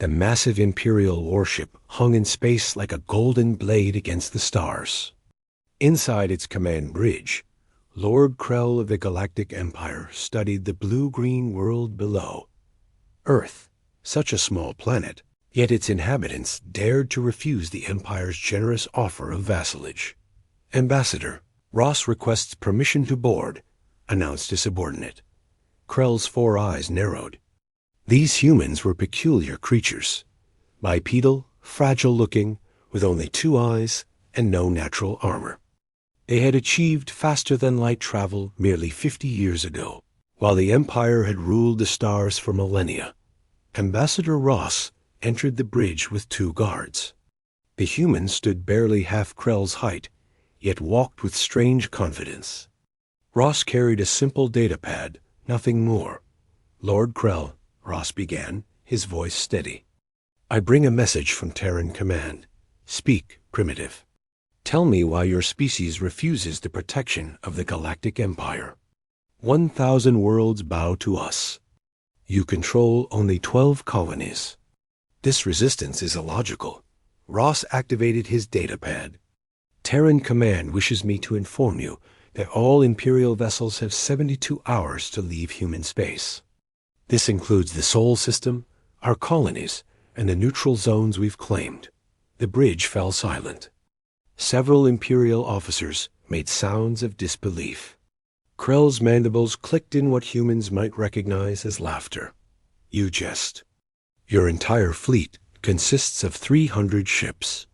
The massive Imperial warship hung in space like a golden blade against the stars. Inside its command bridge, Lord Krell of the Galactic Empire studied the blue-green world below. Earth, such a small planet, yet its inhabitants dared to refuse the Empire's generous offer of vassalage. "Ambassador, Ross requests permission to board," announced a subordinate. Krell's 4 eyes narrowed. These humans were peculiar creatures, bipedal, fragile-looking, with only 2 eyes and no natural armor. They had achieved faster-than-light travel merely 50 years ago, while the Empire had ruled the stars for millennia. Ambassador Ross entered the bridge with 2 guards. The humans stood barely half Krell's height, yet walked with strange confidence. Ross carried a simple data pad, nothing more. "Lord Krell," Ross began, his voice steady. "I bring a message from Terran Command. Speak, primitive. Tell me why your species refuses the protection of the Galactic Empire. 1,000 worlds bow to us. You control only 12 colonies. This resistance is illogical." Ross activated his data pad. "Terran Command wishes me to inform you that all Imperial vessels have 72 hours to leave human space. This includes the Sol system, our colonies, and the neutral zones we've claimed." The bridge fell silent. Several Imperial officers made sounds of disbelief. Krell's mandibles clicked in what humans might recognize as laughter. "You jest. Your entire fleet consists of 300 ships.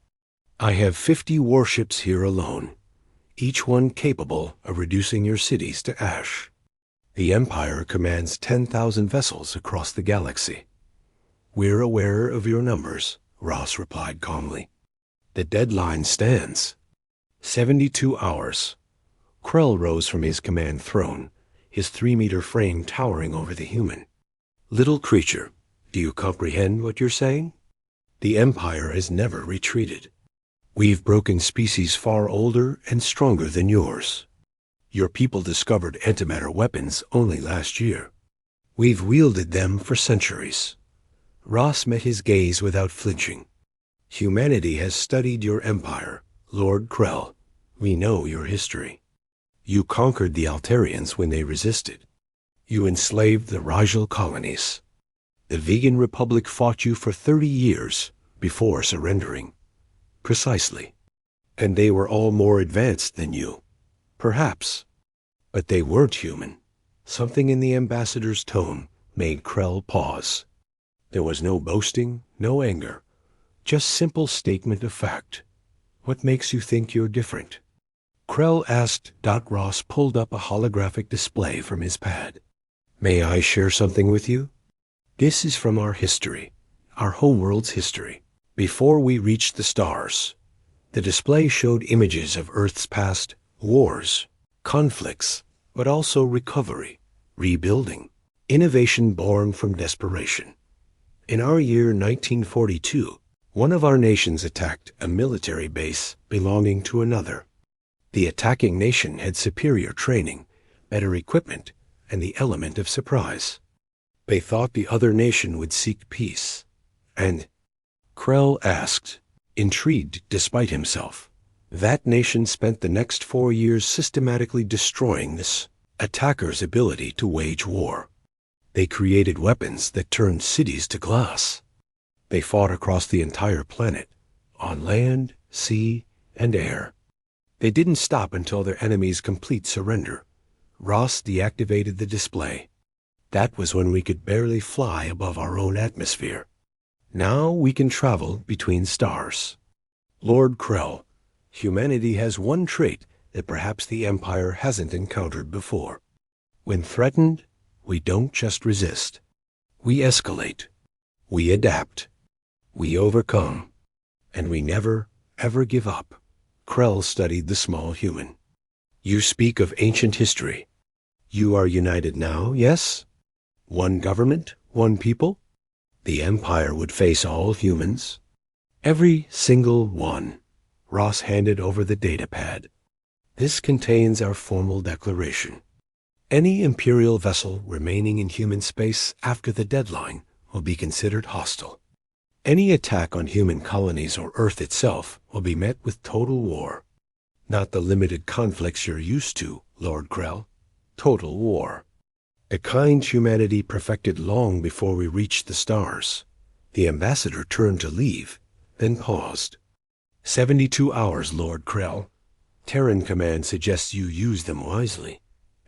I have 50 warships here alone, each one capable of reducing your cities to ash. The Empire commands 10,000 vessels across the galaxy." "We're aware of your numbers," Ross replied calmly. "The deadline stands. 72 hours. Krell rose from his command throne, his 3-meter frame towering over the human. "Little creature, do you comprehend what you're saying? The Empire has never retreated. We've broken species far older and stronger than yours. Your people discovered antimatter weapons only last year. We've wielded them for centuries." Ross met his gaze without flinching. "Humanity has studied your empire, Lord Krell. We know your history. You conquered the Altarians when they resisted. You enslaved the Rigel colonies. The Vegan Republic fought you for 30 years before surrendering." "Precisely. And they were all more advanced than you. Perhaps. But they weren't human." Something in the ambassador's tone made Krell pause. There was no boasting, no anger, just simple statement of fact. "What makes you think you're different?" Krell asked. Ross pulled up a holographic display from his pad. "May I share something with you? This is from our history, our homeworld's history, before we reached the stars." The display showed images of Earth's past, wars, conflicts, but also recovery, rebuilding, innovation born from desperation. In our year 1942, one of our nations attacked a military base belonging to another. The attacking nation had superior training, better equipment, and the element of surprise. They thought the other nation would seek peace. And Krell asked, intrigued despite himself. That nation spent the next 4 years systematically destroying this attacker's ability to wage war. They created weapons that turned cities to glass. They fought across the entire planet, on land, sea, and air. They didn't stop until their enemy's complete surrender. Ross deactivated the display. That was when we could barely fly above our own atmosphere. Now we can travel between stars. Lord Krell, humanity has one trait that perhaps the Empire hasn't encountered before. When threatened, we don't just resist. We escalate. We adapt. We overcome. And we never, ever give up." Krell studied the small human. "You speak of ancient history. You are united now, yes? One government, one people? The Empire would face all humans. Every single one." Ross handed over the data pad. "This contains our formal declaration. Any Imperial vessel remaining in human space after the deadline will be considered hostile. Any attack on human colonies or Earth itself will be met with total war. Not the limited conflicts you're used to, Lord Krell. Total war. A kind humanity perfected long before we reached the stars. The ambassador turned to leave, then paused. 72 hours, Lord Krell. Terran Command suggests you use them wisely.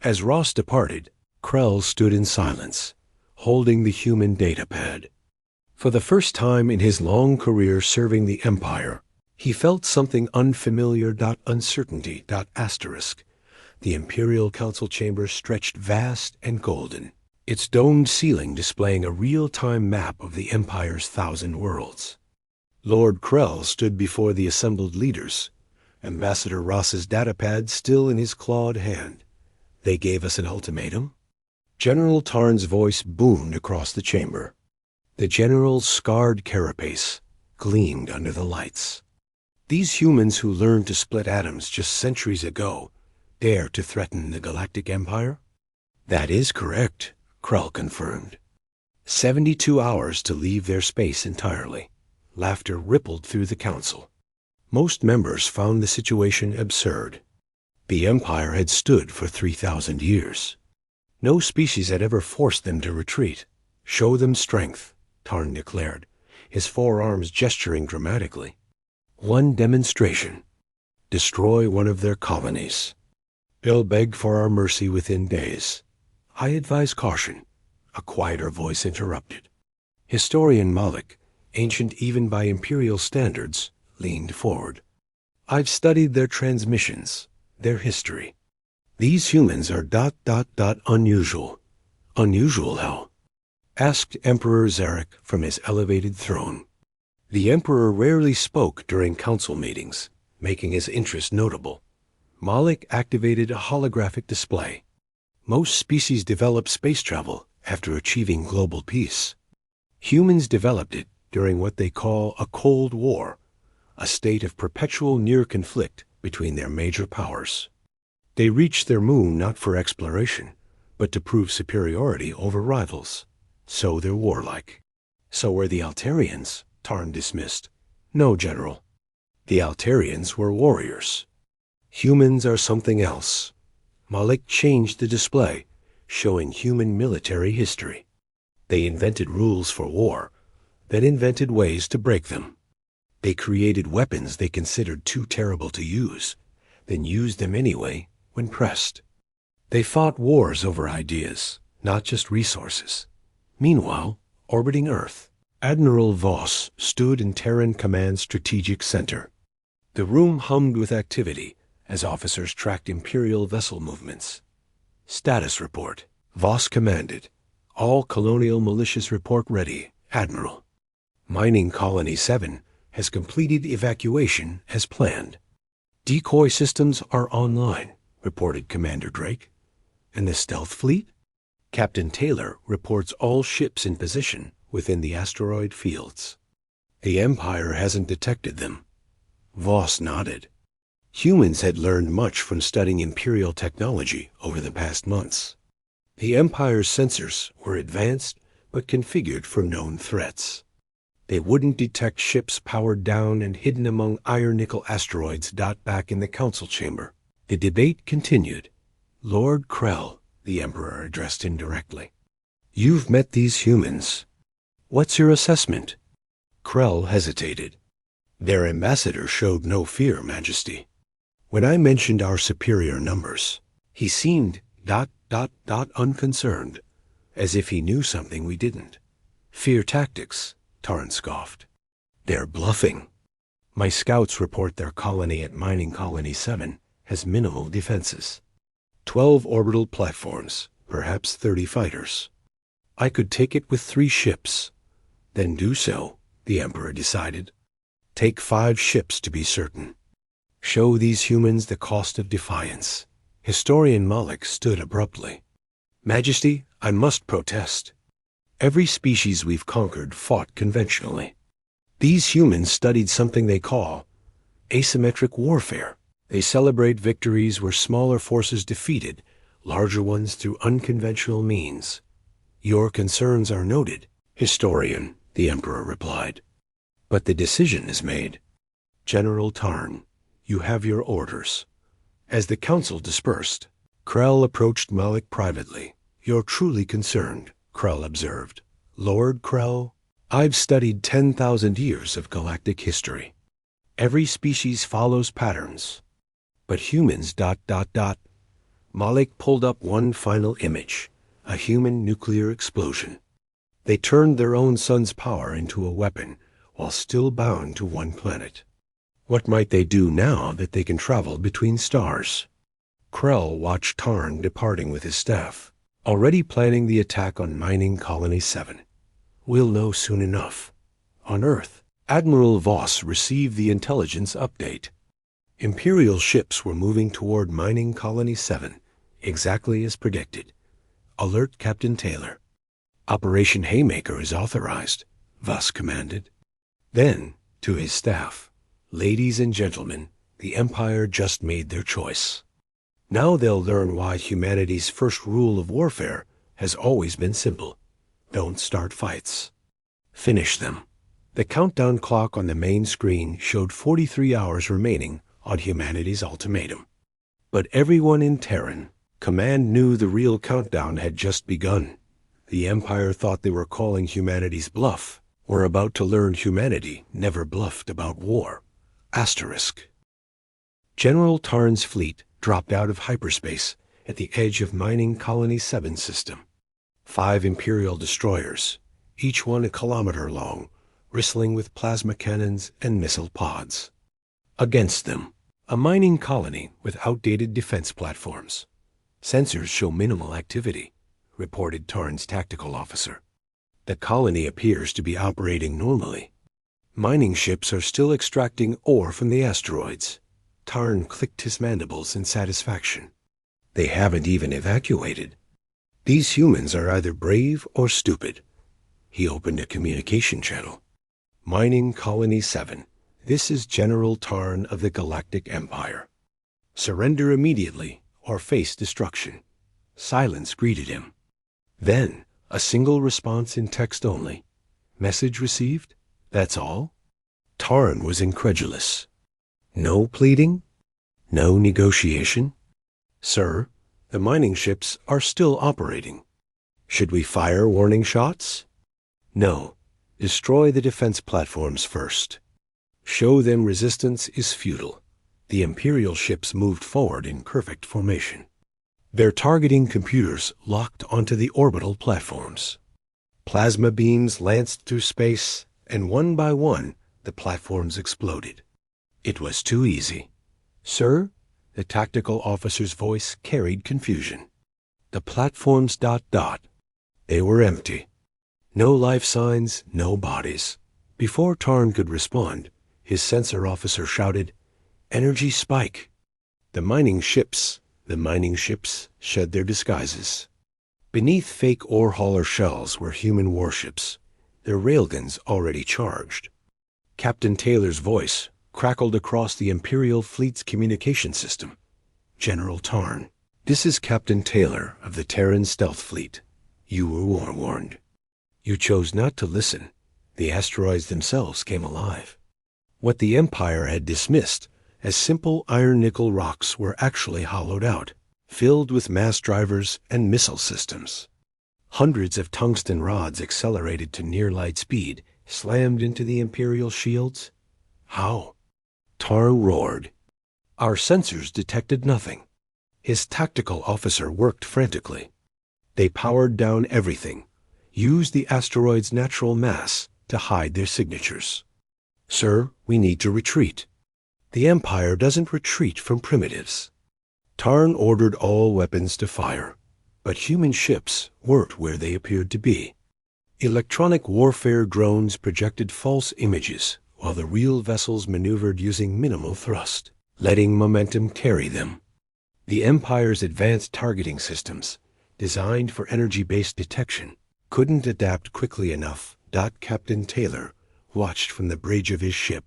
As Ross departed, Krell stood in silence, holding the human datapad. For the first time in his long career serving the Empire, he felt something unfamiliar. Uncertainty. Asterisk. The Imperial Council chamber stretched vast and golden, its domed ceiling displaying a real-time map of the Empire's 1,000 worlds. Lord Krell stood before the assembled leaders, Ambassador Ross's datapad still in his clawed hand. They gave us an ultimatum? General Tarn's voice boomed across the chamber. The general's scarred carapace gleamed under the lights. These humans who learned to split atoms just centuries ago dare to threaten the Galactic Empire? That is correct, Krell confirmed. 72 hours to leave their space entirely. Laughter rippled through the council. Most members found the situation absurd. The Empire had stood for 3,000 years. No species had ever forced them to retreat. Show them strength, Tarn declared, his forearms gesturing dramatically. One demonstration. Destroy one of their colonies. They'll beg for our mercy within days. I advise caution, a quieter voice interrupted. Historian Malik, ancient even by Imperial standards, leaned forward. I've studied their transmissions, their history. These humans are ... unusual. Unusual how? Asked Emperor Zarek from his elevated throne. The Emperor rarely spoke during council meetings, making his interest notable. Malik activated a holographic display. Most species develop space travel after achieving global peace. Humans developed it during what they call a Cold War, a state of perpetual near conflict between their major powers. They reached their moon not for exploration, but to prove superiority over rivals. So they're warlike. So were the Altarians, Tarn dismissed. No, General. The Altarians were warriors. Humans are something else. Malik changed the display, showing human military history. They invented rules for war, then invented ways to break them. They created weapons they considered too terrible to use, then used them anyway when pressed. They fought wars over ideas, not just resources. Meanwhile, orbiting Earth, Admiral Voss stood in Terran Command's strategic center. The room hummed with activity as officers tracked Imperial vessel movements. Status report. Voss commanded. All colonial militias report ready, Admiral. Mining Colony 7 has completed evacuation as planned. Decoy systems are online, reported Commander Drake. And the stealth fleet? Captain Taylor reports all ships in position within the asteroid fields. The Empire hasn't detected them. Voss nodded. Humans had learned much from studying Imperial technology over the past months. The Empire's sensors were advanced but configured for known threats. They wouldn't detect ships powered down and hidden among iron-nickel asteroids. Back in the council chamber, the debate continued. Lord Krell, the Emperor addressed him directly. You've met these humans. What's your assessment? Krell hesitated. Their ambassador showed no fear, Majesty. When I mentioned our superior numbers, he seemed ... unconcerned, as if he knew something we didn't. Fear tactics, Tarn scoffed. They're bluffing. My scouts report their colony at Mining Colony 7 has minimal defenses. 12 orbital platforms, perhaps 30 fighters. I could take it with 3 ships. Then do so, the Emperor decided. Take 5 ships to be certain. Show these humans the cost of defiance. Historian Malik stood abruptly. Majesty, I must protest. Every species we've conquered fought conventionally. These humans studied something they call asymmetric warfare. They celebrate victories where smaller forces defeated larger ones through unconventional means. Your concerns are noted, Historian, the Emperor replied. But the decision is made. General Tarn, you have your orders. As the council dispersed, Krell approached Malik privately. You're truly concerned, Krell observed. Lord Krell, I've studied 10,000 years of galactic history. Every species follows patterns. But humans ... Malik pulled up one final image, a human nuclear explosion. They turned their own sun's power into a weapon while still bound to one planet. What might they do now that they can travel between stars? Krell watched Tarn departing with his staff, already planning the attack on Mining Colony 7. We'll know soon enough. On Earth, Admiral Voss received the intelligence update. Imperial ships were moving toward Mining Colony 7, exactly as predicted. Alert Captain Taylor. Operation Haymaker is authorized, Voss commanded. Then, to his staff, ladies and gentlemen, the Empire just made their choice. Now they'll learn why humanity's first rule of warfare has always been simple. Don't start fights. Finish them. The countdown clock on the main screen showed 43 hours remaining on humanity's ultimatum. But everyone in Terran Command knew the real countdown had just begun. The Empire thought they were calling humanity's bluff. We're about to learn humanity never bluffed about war. Asterisk. General Tarn's fleet dropped out of hyperspace at the edge of Mining Colony 7 system. 5 Imperial destroyers, each one a kilometer long, bristling with plasma cannons and missile pods. Against them, a mining colony with outdated defense platforms. Sensors show minimal activity, reported Tarn's tactical officer. The colony appears to be operating normally. Mining ships are still extracting ore from the asteroids. Tarn clicked his mandibles in satisfaction. They haven't even evacuated. These humans are either brave or stupid. He opened a communication channel. Mining Colony 7. This is General Tarn of the Galactic Empire. Surrender immediately or face destruction. Silence greeted him. Then, a single response in text only. Message received? That's all? Tarn was incredulous. No pleading? No negotiation? Sir, the mining ships are still operating. Should we fire warning shots? No. Destroy the defense platforms first. Show them resistance is futile. The Imperial ships moved forward in perfect formation. Their targeting computers locked onto the orbital platforms. Plasma beams lanced through space, and one by one, the platforms exploded. It was too easy. Sir, the tactical officer's voice carried confusion. The platforms ... They were empty. No life signs, no bodies. Before Tarn could respond, his sensor officer shouted, "Energy spike!" The mining ships shed their disguises. Beneath fake ore hauler shells were human warships, their railguns already charged. Captain Taylor's voice crackled across the Imperial fleet's communication system. General Tarn, this is Captain Taylor of the Terran Stealth Fleet. You were warned. You chose not to listen. The asteroids themselves came alive. What the Empire had dismissed as simple iron-nickel rocks were actually hollowed out, filled with mass drivers and missile systems. Hundreds of tungsten rods accelerated to near-light speed, slammed into the Imperial shields. How? Tarn roared. Our sensors detected nothing. His tactical officer worked frantically. They powered down everything, used the asteroid's natural mass to hide their signatures. Sir, we need to retreat. The Empire doesn't retreat from primitives. Tarn ordered all weapons to fire, but human ships weren't where they appeared to be. Electronic warfare drones projected false images, while the real vessels maneuvered using minimal thrust, letting momentum carry them. The Empire's advanced targeting systems, designed for energy-based detection, couldn't adapt quickly enough. Captain Taylor watched from the bridge of his ship,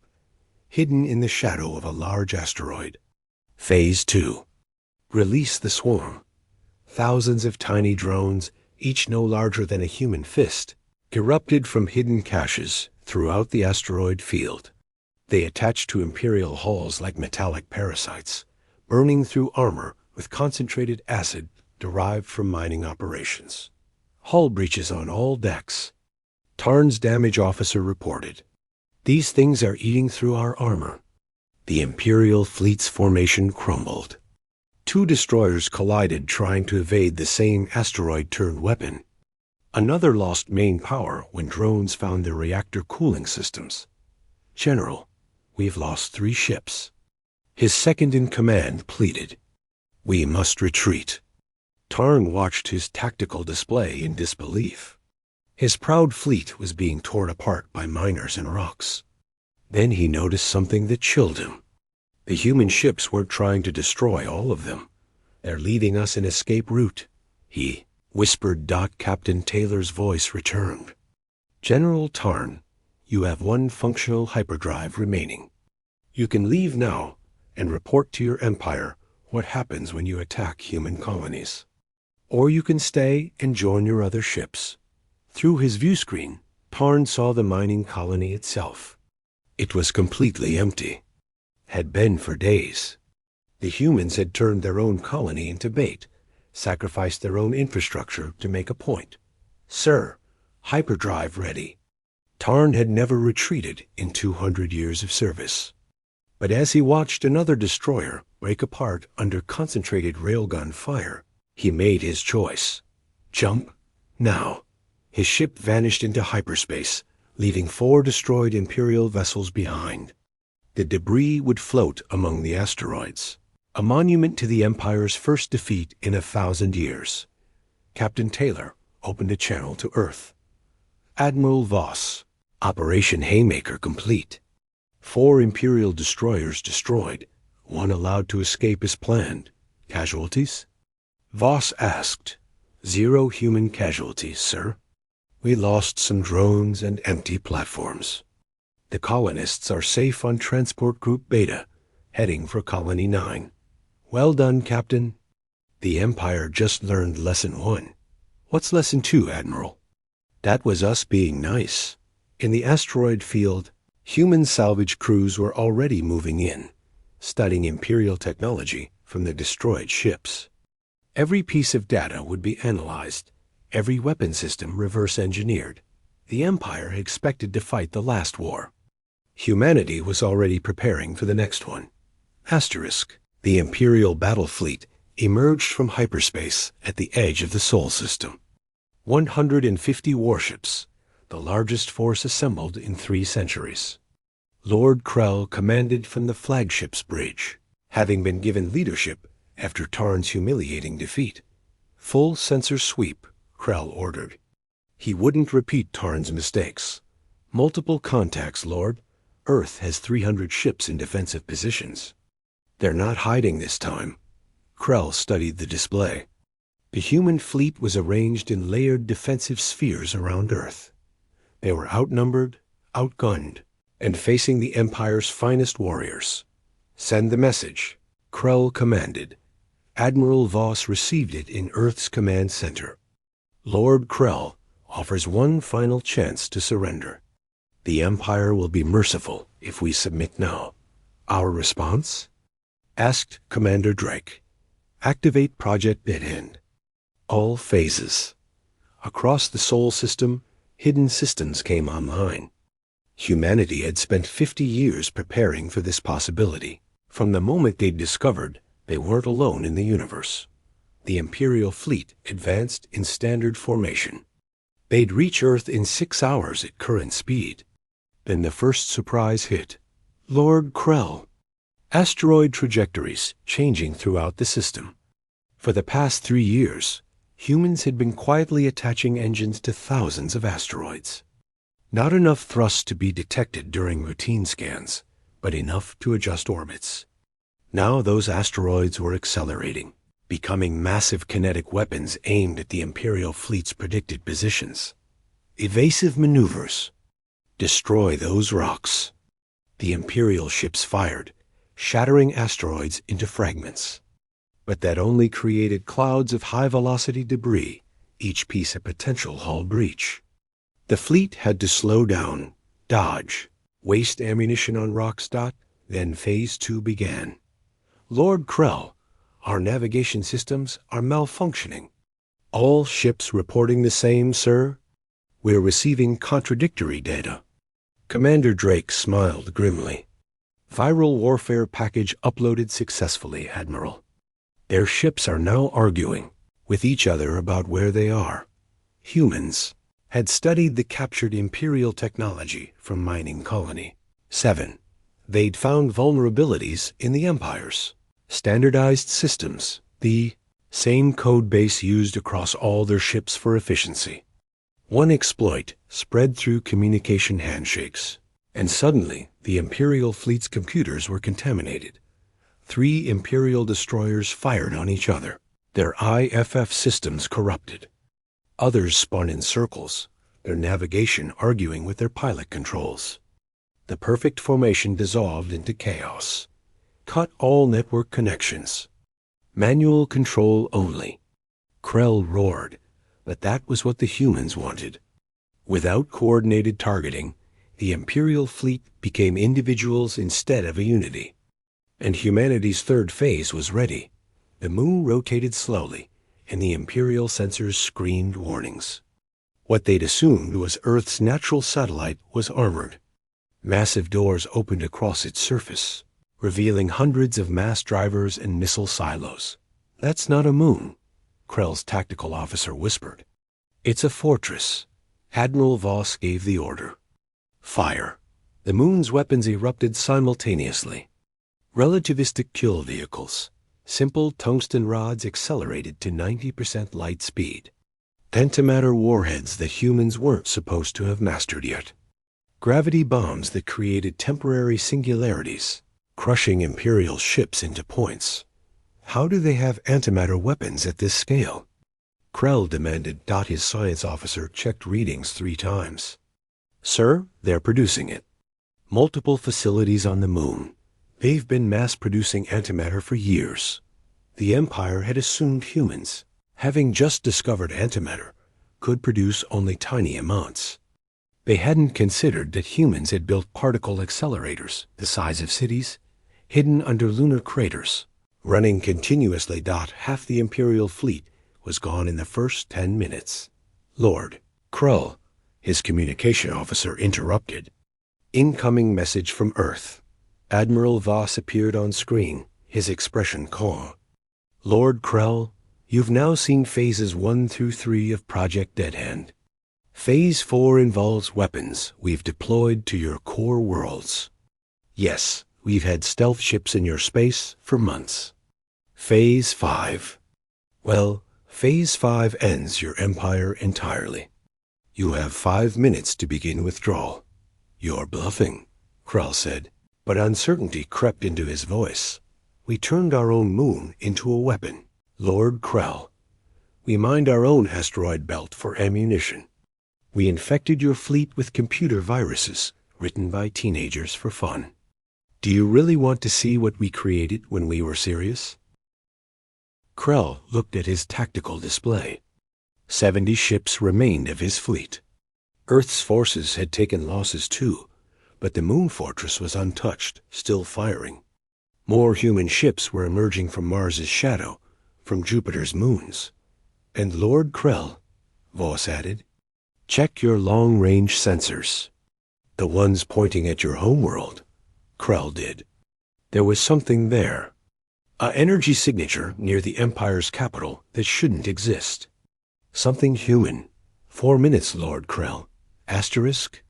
hidden in the shadow of a large asteroid. Phase 2. Release the swarm. Thousands of tiny drones, each no larger than a human fist, erupted from hidden caches throughout the asteroid field. They attached to Imperial hulls like metallic parasites, burning through armor with concentrated acid derived from mining operations. Hull breaches on all decks. Tarn's damage officer reported. These things are eating through our armor. The Imperial fleet's formation crumbled. 2 destroyers collided trying to evade the same asteroid-turned weapon. Another lost main power when drones found their reactor cooling systems. General, we've lost 3 ships. His second-in-command pleaded. We must retreat. Tarn watched his tactical display in disbelief. His proud fleet was being torn apart by miners and rocks. Then he noticed something that chilled him. The human ships weren't trying to destroy all of them. They're leaving us an escape route, he whispered. Captain Taylor's voice returned. General Tarn, you have 1 functional hyperdrive remaining. You can leave now and report to your empire what happens when you attack human colonies. Or you can stay and join your other ships. Through his viewscreen, Tarn saw the mining colony itself. It was completely empty. Had been for days. The humans had turned their own colony into bait, sacrificed their own infrastructure to make a point. Sir, hyperdrive ready. Tarn had never retreated in 200 years of service. But as he watched another destroyer break apart under concentrated railgun fire, he made his choice. Jump now. His ship vanished into hyperspace, leaving 4 destroyed Imperial vessels behind. The debris would float among the asteroids, a monument to the Empire's first defeat in 1,000 years. Captain Taylor opened a channel to Earth. Admiral Voss, Operation Haymaker complete. 4 Imperial destroyers destroyed, 1 allowed to escape as planned. Casualties? Voss asked. 0 human casualties, sir. We lost some drones and empty platforms. The colonists are safe on Transport Group Beta, heading for Colony 9. Well done, Captain. The Empire just learned Lesson 1. What's Lesson 2, Admiral? That was us being nice. In the asteroid field, human salvage crews were already moving in, studying Imperial technology from the destroyed ships. Every piece of data would be analyzed, every weapon system reverse-engineered. The Empire expected to fight the last war. Humanity was already preparing for the next one. Asterisk. The Imperial battle fleet emerged from hyperspace at the edge of the Sol system. 150 warships, the largest force assembled in 3 centuries. Lord Krell commanded from the flagship's bridge, having been given leadership after Tarn's humiliating defeat. Full sensor sweep, Krell ordered. He wouldn't repeat Tarn's mistakes. Multiple contacts, Lord. Earth has 300 ships in defensive positions. They're not hiding this time. Krell studied the display. The human fleet was arranged in layered defensive spheres around Earth. They were outnumbered, outgunned, and facing the Empire's finest warriors. Send the message, Krell commanded. Admiral Voss received it in Earth's command center. Lord Krell offers 1 final chance to surrender. The Empire will be merciful if we submit now. Our response? Asked Commander Drake. Activate Project Bidend. All phases. Across the Sol system, hidden systems came online. Humanity had spent 50 years preparing for this possibility. From the moment they'd discovered they weren't alone in the universe. The Imperial fleet advanced in standard formation. They'd reach Earth in 6 hours at current speed. Then the first surprise hit. Lord Krell. Asteroid trajectories changing throughout the system. For the past 3 years, humans had been quietly attaching engines to thousands of asteroids. Not enough thrust to be detected during routine scans, but enough to adjust orbits. Now those asteroids were accelerating, becoming massive kinetic weapons aimed at the Imperial fleet's predicted positions. Evasive maneuvers. Destroy those rocks. The Imperial ships fired, shattering asteroids into fragments. But that only created clouds of high-velocity debris, each piece a potential hull breach. The fleet had to slow down, Dodge. Waste ammunition on rocks. Then Phase 2 began. Lord Krell, our navigation systems are malfunctioning. All ships reporting the same, sir. We're receiving contradictory data. Commander Drake smiled grimly. Viral warfare package uploaded successfully, Admiral. Their ships are now arguing with each other about where they are. Humans had studied the captured Imperial technology from mining colony 7. They'd found vulnerabilities in the Empire's standardized systems, the same code base used across all their ships for efficiency. One exploit spread through communication handshakes, and suddenly the Imperial fleet's computers were contaminated. 3 Imperial destroyers fired on each other, their IFF systems corrupted. Others spun in circles, their navigation arguing with their pilot controls. The perfect formation dissolved into chaos. Cut all network connections. Manual control only. Krell roared, but that was what the humans wanted. Without coordinated targeting, the Imperial fleet became individuals instead of a unity. And humanity's third phase was ready. The moon rotated slowly, and the Imperial sensors screamed warnings. What they'd assumed was Earth's natural satellite was armored. Massive doors opened across its surface, revealing hundreds of mass drivers and missile silos. That's not a moon, Krell's tactical officer whispered. It's a fortress. Admiral Voss gave the order. Fire. The moon's weapons erupted simultaneously. Relativistic kill vehicles. Simple tungsten rods accelerated to 90% light speed. Antimatter warheads that humans weren't supposed to have mastered yet. Gravity bombs that created temporary singularities, crushing Imperial ships into points. How do they have antimatter weapons at this scale? Krell demanded. His science officer checked readings 3 times. Sir, they're producing it. Multiple facilities on the moon. They've been mass-producing antimatter for years. The Empire had assumed humans, having just discovered antimatter, could produce only tiny amounts. They hadn't considered that humans had built particle accelerators the size of cities, hidden under lunar craters, running continuously. Half the Imperial fleet was gone in the first 10 minutes. Lord Krell, his communication officer interrupted. Incoming message from Earth. Admiral Voss appeared on screen, his expression calm. Lord Krell, you've now seen phases 1 through 3 of Project Deadhand. Phase 4 involves weapons we've deployed to your core worlds. Yes, we've had stealth ships in your space for months. Phase 5. Well, Phase 5 ends your empire entirely. You have 5 minutes to begin withdrawal. You're bluffing, Krell said, but uncertainty crept into his voice. We turned our own moon into a weapon, Lord Krell. We mined our own asteroid belt for ammunition. We infected your fleet with computer viruses written by teenagers for fun. Do you really want to see what we created when we were serious? Krell looked at his tactical display. 70 ships remained of his fleet. Earth's forces had taken losses too, but the moon fortress was untouched, still firing. More human ships were emerging from Mars's shadow, from Jupiter's moons. And Lord Krell, Voss added, check your long-range sensors. The ones pointing at your homeworld. Krell did. There was something there. An energy signature near the Empire's capital that shouldn't exist. Something human. 4 minutes, Lord Krell. Asterisk,